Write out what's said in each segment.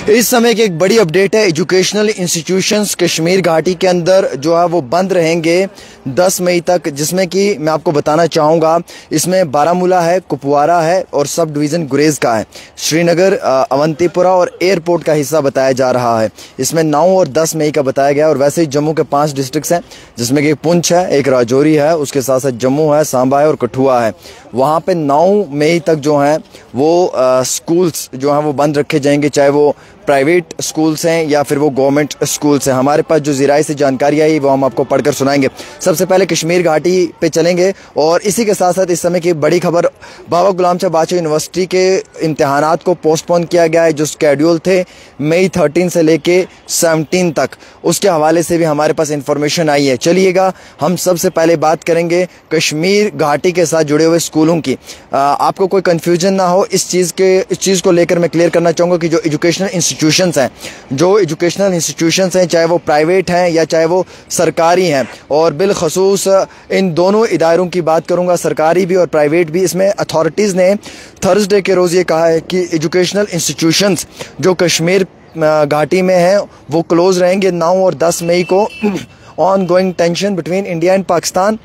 इस समय की एक बड़ी अपडेट है। एजुकेशनल इंस्टीट्यूशंस कश्मीर घाटी के अंदर जो है वो बंद रहेंगे 10 मई तक, जिसमें कि मैं आपको बताना चाहूँगा इसमें बारामूला है, कुपवारा है और सब डिवीज़न गुरेज़ का है। श्रीनगर, अवंतीपुरा और एयरपोर्ट का हिस्सा बताया जा रहा है। इसमें 9 और 10 मई का बताया गया। और वैसे ही जम्मू के 5 डिस्ट्रिक्ट्स हैं, जिसमें कि एक पुंछ है, एक राजौरी है, उसके साथ साथ जम्मू है, सांबा है और कठुआ है। वहाँ पे 9 मई तक जो हैं वो स्कूल्स जो हैं वो बंद रखे जाएंगे, चाहे वो प्राइवेट स्कूल्स हैं या फिर वो गवर्नमेंट स्कूल्स हैं। हमारे पास जो ज़राए से जानकारी आई वो हम आपको पढ़कर सुनाएंगे। सबसे पहले कश्मीर घाटी पे चलेंगे और इसी के साथ साथ इस समय की बड़ी खबर, बाबा गुलाम शाह बादशाह यूनिवर्सिटी के इम्तिहानात को पोस्टपोन किया गया है। जो स्केड्यूल थे मई 13 से लेके 17 तक, उसके हवाले से भी हमारे पास इंफॉर्मेशन आई है। चलिएगा हम सबसे पहले बात करेंगे कश्मीर घाटी के साथ जुड़े हुए स्कूलों की। आपको कोई कन्फ्यूजन ना हो इस चीज़ को लेकर मैं क्लियर करना चाहूँगा कि जो एजुकेशनल इंस्टीट्यूशंस हैं, चाहे वो प्राइवेट हैं या चाहे वो सरकारी हैं, और बिलखसूस इन दोनों इदारों की बात करूंगा, सरकारी भी और प्राइवेट भी। इसमें अथॉरिटीज़ ने थर्सडे के रोज़ ये कहा है कि एजुकेशनल इंस्टीट्यूशंस जो कश्मीर घाटी में हैं वो क्लोज रहेंगे 9 और 10 मई को। On going tension between India and Pakistan.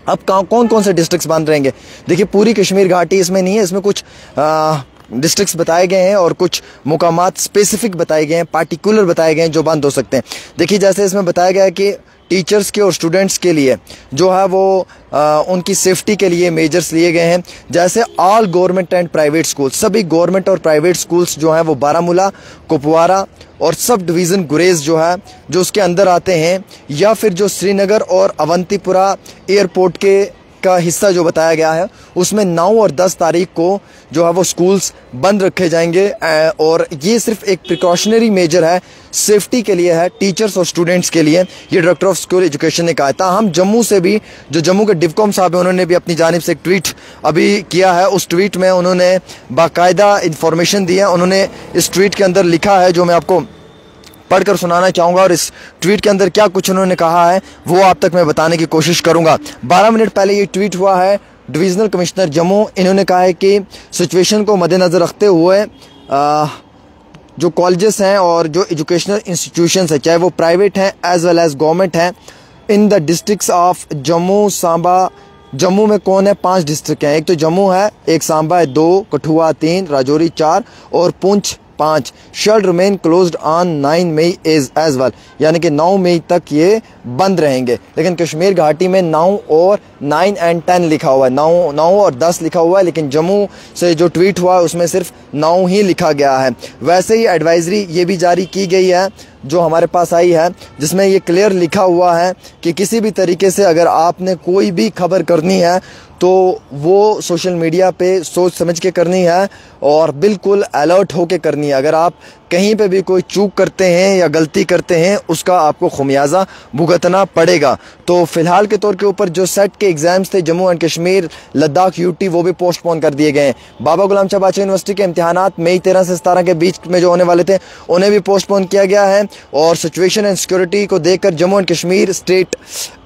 अब कौन कौन से डिस्ट्रिक्ट्स बंद रहेंगे? देखिए, पूरी कश्मीर घाटी इसमें नहीं है, इसमें कुछ डिस्ट्रिक्ट्स बताए गए हैं और कुछ मुकामात स्पेसिफिक बताए गए हैं, पार्टिकुलर बताए गए हैं जो बंद हो सकते हैं। देखिए, जैसे इसमें बताया गया है कि टीचर्स के और स्टूडेंट्स के लिए जो है वो उनकी सेफ्टी के लिए मेजर्स लिए गए हैं। जैसे all government and private school, सभी गवर्नमेंट और प्राइवेट स्कूल्स जो हैं वो बारामूला, कुपवारा और सब डिवीज़न गुरेज जो है जो उसके अंदर आते हैं, या फिर जो श्रीनगर और अवंतीपुरा एयरपोर्ट के का हिस्सा जो बताया गया है, उसमें 9 और 10 तारीख को जो है वो स्कूल्स बंद रखे जाएंगे। और ये सिर्फ एक प्रिकॉशनरी मेजर है, सेफ्टी के लिए है, टीचर्स और स्टूडेंट्स के लिए, ये डायरेक्टर ऑफ स्कूल एजुकेशन ने कहा था। हम जम्मू से भी, जो जम्मू के डिवकॉम साहब हैं, उन्होंने भी अपनी जानिब से एक ट्वीट अभी किया है। उस ट्वीट में उन्होंने बाकायदा इंफॉर्मेशन दी है। उन्होंने इस ट्वीट के अंदर लिखा है जो मैं आपको पढ़कर सुनाना चाहूँगा, और इस ट्वीट के अंदर क्या कुछ उन्होंने कहा है वो आप तक मैं बताने की कोशिश करूँगा। 12 मिनट पहले ये ट्वीट हुआ है डिविज़नल कमिश्नर जम्मू। इन्होंने कहा है कि सिचुएशन को मद्देनज़र रखते हुए जो कॉलेजेस हैं और जो एजुकेशनल इंस्टीट्यूशंस हैं, चाहे वो प्राइवेट हैं एज वेल एज गवर्नमेंट हैं, in the districts of Jammu, Samba. Jammu में कौन है? 5 डिस्ट्रिक्ट हैं। एक तो जम्मू है, एक सांबा है, 2 कठुआ 3, राजौरी 4 और Poonch 5। Shall remain closed on 9 May as well, यानी कि 9 मई तक ये बंद रहेंगे। लेकिन कश्मीर घाटी में 9 और 9 एंड 10 लिखा हुआ है, 9 और 10 लिखा हुआ है, लेकिन जम्मू से जो ट्वीट हुआ है उसमें सिर्फ 9 ही लिखा गया है। वैसे ही एडवाइजरी ये भी जारी की गई है जो हमारे पास आई है, जिसमें ये क्लियर लिखा हुआ है कि किसी भी तरीके से अगर आपने कोई भी खबर करनी है तो वो सोशल मीडिया पे सोच समझ के करनी है और बिल्कुल अलर्ट होके करनी है। अगर आप कहीं पे भी कोई चूक करते हैं या गलती करते हैं, उसका आपको खुमियाजा भुगतना पड़ेगा। तो फिलहाल के तौर के ऊपर जो सेट के एग्जाम्स थे जम्मू एंड कश्मीर, लद्दाख, यूटी, वो भी पोस्टपोन कर दिए गए हैं। बाबा गुलाम शाह बादशाह यूनिवर्सिटी के इम्तिहानात मई 13 से 17 के बीच में जो होने वाले थे, उन्हें भी पोस्टपोन किया गया है। और सिचुएशन एंड सिक्योरिटी को देखकर Jammu and Kashmir state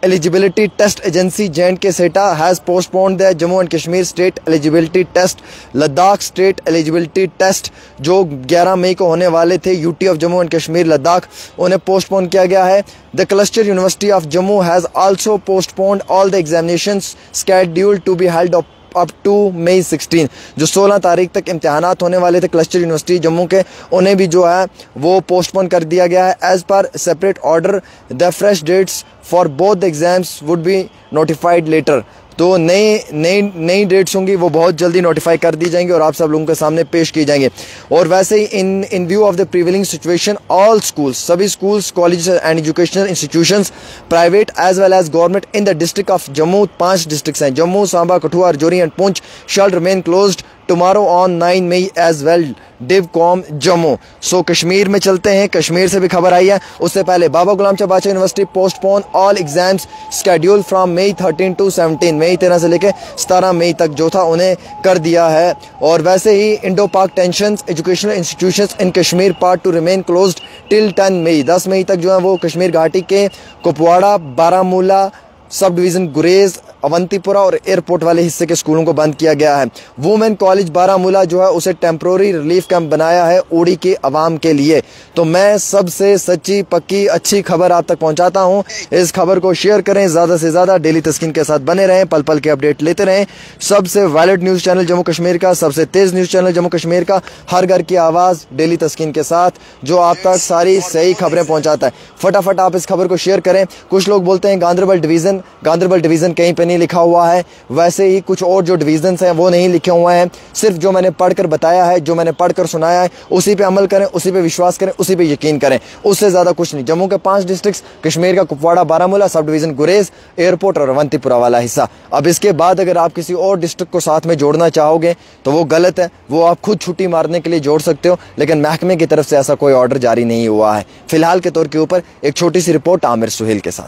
eligibility test agency J&K SETA has postponed the Jammu and Kashmir state eligibility test. Ladakh state eligibility test जो 11 मई को होने वाले थे, UT of Jammu and Kashmir, Ladakh, उन्हें पोस्टपोन किया गया है। The cluster university of Jammu has also postponed all the examinations scheduled to be held up to May 16। जो 16 तारीख तक इम्तिहानात होने वाले थे क्लस्टर यूनिवर्सिटी जम्मू के, उन्हें भी जो है वो पोस्टपोन कर दिया गया है। एज पर separate order the fresh dates for both the exams would be notified later. तो नई डेट्स होंगी वो बहुत जल्दी नोटिफाई कर दी जाएंगी और आप सब लोगों के सामने पेश की जाएंगे। और वैसे ही in view of the prevailing situation, all schools, सभी schools, college and educational institutions, private as well as government in the district of Jammu, 5 districts हैं, Jammu, Samba, Kathua, Rajouri and Poonch, shall remain closed tomorrow on 9 May as well, Divcom Jammu. So Kashmir में चलते हैं, कश्मीर से भी खबर आई है। उससे पहले बाबा Ghulam Shah Badshah university postpone all exams schedule from May 13 to 17, मई 13 से लेकर 17 मई तक जो था उन्हें कर दिया है। और वैसे ही इंडो पाक टेंशंस, एजुकेशनल इंस्टीट्यूशंस इन Kashmir part two remain closed till 10 मई, 10 मई तक जो है वो कश्मीर घाटी के कुपवाड़ा, बारामूला, सब डिवीज़न गुरेज, अवंतीपुरा और एयरपोर्ट वाले हिस्से के स्कूलों को बंद किया गया है। वुमेन कॉलेज बारामूला जो है उसे टेम्प्रोरी रिलीफ कैंप बनाया है उड़ी के अवाम के लिए। तो मैं सबसे सच्ची पक्की अच्छी खबर आप तक पहुंचाता हूं। इस खबर को शेयर करें ज़्यादा से ज़्यादा, डेली तस्कीन के साथ बने रहें, पल पल के अपडेट लेते रहें। सबसे valid news channel Jammu Kashmir का, सबसे तेज़ न्यूज़ चैनल जम्मू कश्मीर का, हर घर की आवाज़ डेली तस्कीन के साथ, जो आप तक सारी सही खबरें पहुंचाता है। फटाफट आप इस खबर को शेयर करें। कुछ लोग बोलते हैं गांधरबल डिवीज़न कहीं पे नहीं लिखा हुआ है। वैसे ही कुछ और जो डिवीजन्स हैं वो नहीं लिखे हुए हैं। सिर्फ जो मैंने पढ़कर बताया है, जो मैंने पढ़कर सुनाया है, उसी पे अमल करें, उसी पे विश्वास करें, उसी पे यकीन करें, उससे ज़्यादा कुछ नहीं। जम्मू के 5 डिस्ट्रिक्ट्स, कश्मीर का कुपवाड़ा, बारामूला, सब डिवीज़न गुरेज, एयरपोर्ट और अवंतीपुरा वाला हिस्सा। अब इसके बाद अगर आप किसी और डिस्ट्रिक्ट को साथ में जोड़ना चाहोगे तो वो गलत है। वो आप खुद छुट्टी मारने के लिए जोड़ सकते हो, लेकिन महकमे की तरफ से ऐसा कोई ऑर्डर जारी नहीं हुआ है। फिलहाल के तौर के ऊपर एक छोटी सी रिपोर्ट आमिर सुहेल के साथ।